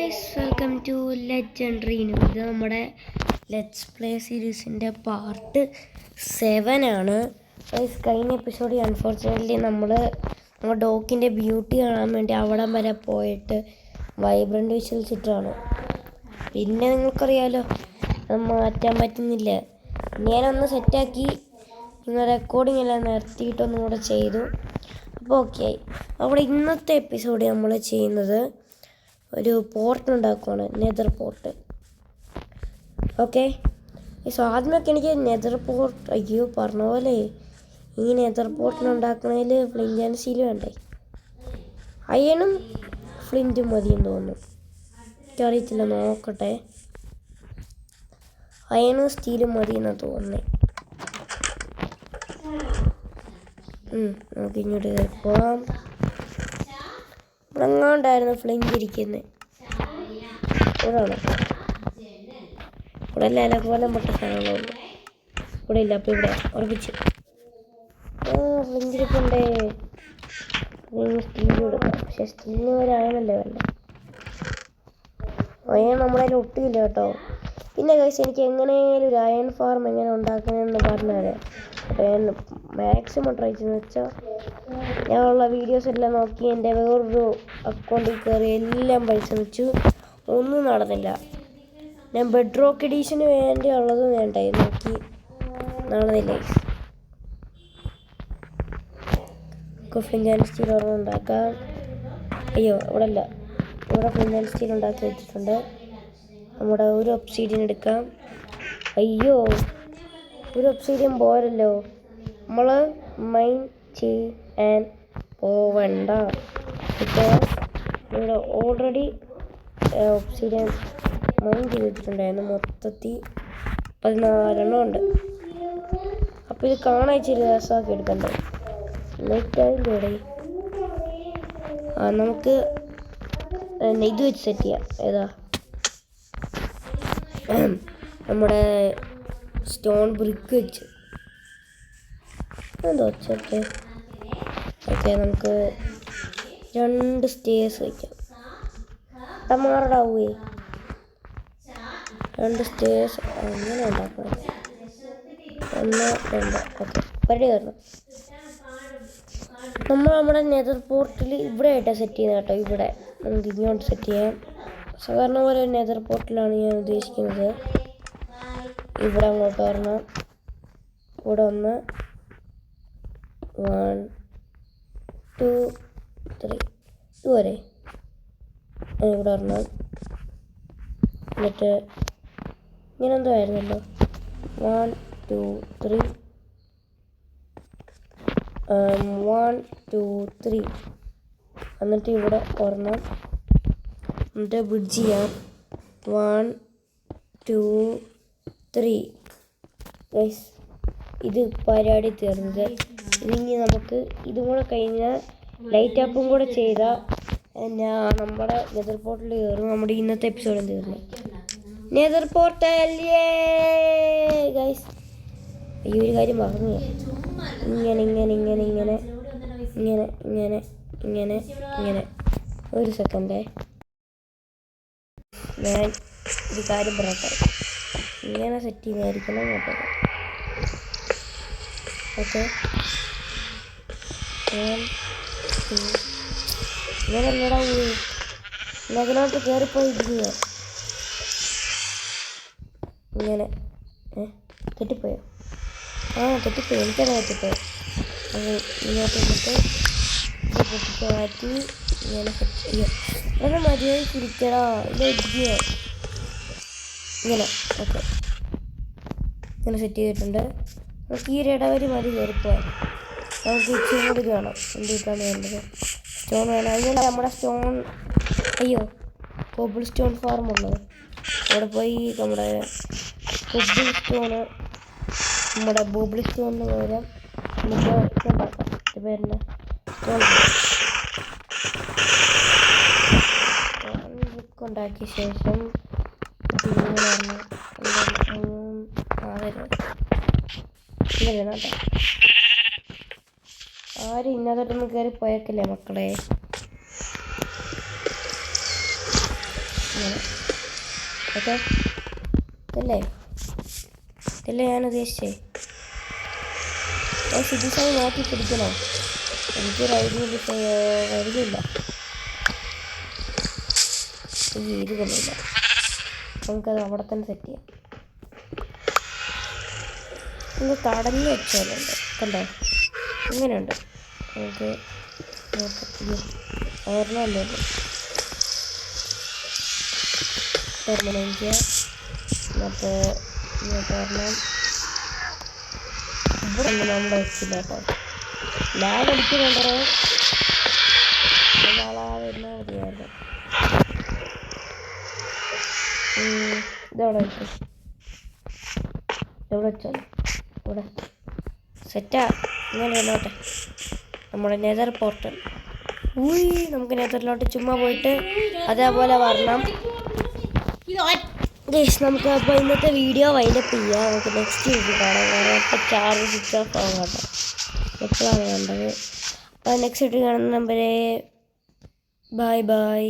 Guys, welcome to legendary new. ഇത് നമ്മുടെ let's play സീരീസിൻ്റെ part 7 ആണ്. ഗൈസ്, കഴിഞ്ഞ എപ്പിസോഡിൽ അൺഫോർച്ചുനേറ്റ്ലി നമ്മുടെ ഡോക്കിൻ്റെ ബ്യൂട്ടി കാണാൻ വേണ്ടി അവിടം വരെ പോയിട്ട് വൈബ്രൻ്റ് വിഷ്വൽസ് ഇട്ടാണ്. പിന്നെ നിങ്ങൾക്കറിയാമല്ലോ, അത് മാറ്റാൻ പറ്റുന്നില്ല. ഞാനൊന്ന് സെറ്റാക്കി റെക്കോർഡിംഗ് എല്ലാം നിർത്തിയിട്ടൊന്നും കൂടെ ചെയ്തു. അപ്പോൾ ഓക്കെ ആയി. അവിടെ ഇന്നത്തെ എപ്പിസോഡ് നമ്മൾ ചെയ്യുന്നത് ഒരു പോർട്ട് ഉണ്ടാക്കുവാണ്, നെതർ പോർട്ട്. ഓക്കെ, സോ ആദ്യമൊക്കെ എനിക്ക് നെതർ പോർട്ട് പറഞ്ഞ പോലെ ഈ നെതർ പോർട്ടിനുണ്ടാക്കണതിൽ ഫ്ലിൻ്റ് ആൻഡ് സ്റ്റീൽ വേണ്ടേ. അയണും ഫ്ലിൻറ്റും മതിയെന്ന് തോന്നുന്നു, എനിക്കറിയത്തില്ല, നോക്കട്ടെ. അയണും സ്റ്റീലും മതിയെന്നാണ് തോന്നുന്നത്. നമുക്ക് ഇങ്ങോട്ട് പോവാം. ഇവിടെങ്ങാണ്ടായിരുന്നു ഫ്ലിൻ്റ് ഇരിക്കുന്നത്. ഇവിടെയാണോ? ഇവിടെ അല്ല, ഇലക്കോലം പൊട്ട സാധനങ്ങളുള്ളൂ. ഇവിടെ ഇല്ല, അപ്പോൾ ഇവിടെ ഉറപ്പിച്ച് ഫ്ലിൻ്റ് ഇരിപ്പുണ്ടേ. സ്റ്റീൽ കൊടുക്കാം, പക്ഷെ സ്റ്റീലിന് ഒരു അയണല്ലേ വേണ്ട. അയൺ നമ്മളതിൽ ഒട്ടിയില്ല കേട്ടോ. പിന്നെ കഴിച്ച് എനിക്ക് എങ്ങനെയായാലും ഒരു അയൺ ഫാർം എങ്ങനെ ഉണ്ടാക്കണമെന്ന് പറഞ്ഞുതരാം. അപ്പോൾ ഞാൻ മാക്സിമം ട്രൈ ചെയ്യുന്നത് വെച്ചാൽ ഞാനുള്ള വീഡിയോസ് എല്ലാം നോക്കി എൻ്റെ വേറൊരു അക്കൗണ്ടിൽ കയറി എല്ലാം പരിശ്രമിച്ചു, ഒന്നും നടന്നില്ല. ഞാൻ ബെഡ് റോക്ക് എഡീഷന് വേണ്ടിയുള്ളതും വേണ്ടായി നോക്കി, നടന്നില്ല. ഫ്ലിൻ്റ് ആൻഡ് സ്റ്റീൽ ഒരെണ്ണം ഉണ്ടാക്കാം. അയ്യോ, ഇവിടെ അല്ല, ഇവിടെ ഫ്ലിൻ്റ് ആൻഡ് സ്റ്റീൽ ഉണ്ടാക്കി വെച്ചിട്ടുണ്ട്. നമ്മുടെ ഒരു ഒബ്സീഡിയൻ എടുക്കാം. അയ്യോ, ഒരു ഒബ്സീഡിയൻ പോരല്ലോ. നമ്മൾ മൈൻഡ് ചെയ്യാൻ പോവണ്ട. ഇവിടെ ഓൾറെഡി ഒബ്സീഡിയൻ മൈൻഡ് ചെയ്ത് വെച്ചിട്ടുണ്ടായിരുന്നു. മൊത്തത്തിൽ 14 ഉണ്ട്. അപ്പോൾ ഇത് കാണാൻ ഇച്ചിരി രസമാക്കി എടുക്കണ്ടേ. ലൈറ്റായില്ലേ ഇവിടെ? നമുക്ക് ഇത് വെച്ച് സെറ്റ് ചെയ്യാം. ഏതാ നമ്മുടെ സ്റ്റോൺ ബ്രിക്ക് വെച്ച് എന്തോ വെച്ചോട്ടെ. ഓക്കെ, നമുക്ക് 2 സ്റ്റേഴ്സ് വയ്ക്കാം. ടമാറടാവേ 2 സ്റ്റേഴ്സ് അങ്ങനെ ഉണ്ടാക്കണം. 1 2. ഓക്കെ, പരിധി കയറണം. നമ്മുടെ നെതർ പോർട്ടിൽ ഇവിടെ ആയിട്ടാണ് സെറ്റ് ചെയ്യുന്നത് കേട്ടോ. ഇവിടെ നമുക്ക് ഇങ്ങോട്ട് സെറ്റ് ചെയ്യാം. സാധാരണ പോലെ നെതർ പോർട്ടിലാണ് ഞാൻ ഉദ്ദേശിക്കുന്നത്. ഇവിടെ അങ്ങോട്ട് വരണം. ഇവിടെ 1 1 2 3 ഇതുവരെ ഇവിടെ വരണം. എന്നിട്ട് ഇങ്ങനെ എന്തോ ആയിരുന്നല്ലോ, 1 2 3 1 2 3. എന്നിട്ട് ഇവിടെ ഒരെണ്ണം, എന്നിട്ട് ബ്രിഡ്ജ് ചെയ്യാം. 1 2 3. ഗൈസ്, ഇത് പരിപാടി തീർന്നത്. ഇതിനി നമുക്ക് ഇതും കൂടെ കഴിഞ്ഞാൽ ലൈറ്റ് അപ്പും കൂടെ ചെയ്താൽ നമ്മുടെ നെതർ പോർട്ടൽ കയറും. നമ്മുടെ ഇന്നത്തെ എപ്പിസോഡും തീർന്നു. Nether portal guys. ഈ ഒരു കാര്യം മറന്നു. ഇങ്ങനെ ഇങ്ങനെ ഇങ്ങനെ ഇങ്ങനെ ഇങ്ങനെ ഇങ്ങനെ ഇങ്ങനെ ഇങ്ങനെ. ഒരു സെക്കൻഡേ, ഞാൻ ഒരു കാര്യം പറയട്ടെ. ഇങ്ങനെ സെറ്റ് ചെയ്യുന്നതായിരിക്കണം കേട്ടോ. ഓക്കെ, ഇങ്ങനെ എല്ലടാ പോയി ഇതിനകത്ത് കയറിപ്പോയി ഇരിക്കുക. ഇങ്ങനെ തെറ്റിപ്പോയോ? തെറ്റിപ്പോയി, എനിക്കത് തെറ്റിപ്പോയോ. അത് ഇങ്ങോട്ട് എന്നിട്ട് പൊട്ടിച്ച് മാറ്റി ഇങ്ങനെ സെറ്റ് ചെയ്യാം. അതൊക്കെ മതിയായി കുരിക്കടാ, ഇല്ല ഇരിക്കുക ഇങ്ങനെ. ഓക്കെ, ഇങ്ങനെ സെറ്റ് ചെയ്തിട്ടുണ്ട്. നമുക്ക് ഈ ഒരു ഇടവരി മതി കയറിപ്പോയാൽ. നമുക്ക് ഇച്ചിരി കൂടി വേണം. എന്തിട്ടാണ് വേണ്ടത്? സ്റ്റോൺ വേണം. അതിനുള്ള നമ്മുടെ സ്റ്റോൺ, അയ്യോ, കോബിൾ സ്റ്റോൺ ഫാർം ഉള്ളത്. അവിടെ പോയി നമ്മുടെ കോബിൾ സ്റ്റോണ്, നമ്മുടെ ബോബിൾ സ്റ്റോണിന് പകരം നമുക്ക് ഉണ്ടാക്കാം. ഇത് പേരിൻ്റെ സ്റ്റോൺ ബുക്ക് ഉണ്ടാക്കിയ ശേഷം ആരും ഇന്നതൊട്ടൊന്നും കയറി പോയേക്കില്ലേ മക്കളെ. ഇങ്ങനെ ഓക്കെ. ഇതല്ലേ ഞാൻ ഉദ്ദേശിച്ചേ. സിറ്റിസായി മാറ്റി പിടിക്കണോ? എനിക്കൊരു വരുന്നില്ല. ഇത് കൊള്ളില്ല. നമുക്കത് അവിടെ തന്നെ സെറ്റ് ചെയ്യാം. ഒന്ന് തടഞ്ഞു വെച്ചാലുണ്ട് കണ്ടോ, ഇങ്ങനെയുണ്ട്. നമുക്ക് ഓർമ്മല്ലോ പെർമനൻറ്റ്. മറ്റേ ഒരെണ്ണം ഇവിടെ ഒന്നും നമ്മൾ വെച്ചില്ല കേട്ടോ. ലാബ് അടിക്കുന്നുണ്ടോ? വരുന്നാൽ മതിയായിരുന്നു. ഇതവിടെ വെച്ചു, എവിടെ വെച്ചാലും ഇവിടെ സെറ്റാ. ഇങ്ങനെ വന്നോട്ടെ നമ്മുടെ നെതർ പോർട്ടൽ. നമുക്ക് നെതറിലോട്ട് ചുമ്മാ പോയിട്ട് അതേപോലെ വരണം. നമുക്ക് അപ്പോൾ ഇന്നത്തെ വീഡിയോ വൈൻഡപ്പ് ചെയ്യാം. നമുക്ക് നെക്സ്റ്റ് വീഡിയോ കാണാം. കാരണം ഇപ്പോൾ ചാർജ് സ്വിച്ച് ഓഫ് ആവും കേട്ടോ. എപ്പോഴാണ് വേണ്ടത്. അപ്പോൾ നെക്സ്റ്റ് വീഡിയോ കാണുന്ന നമ്പരേ ബൈ.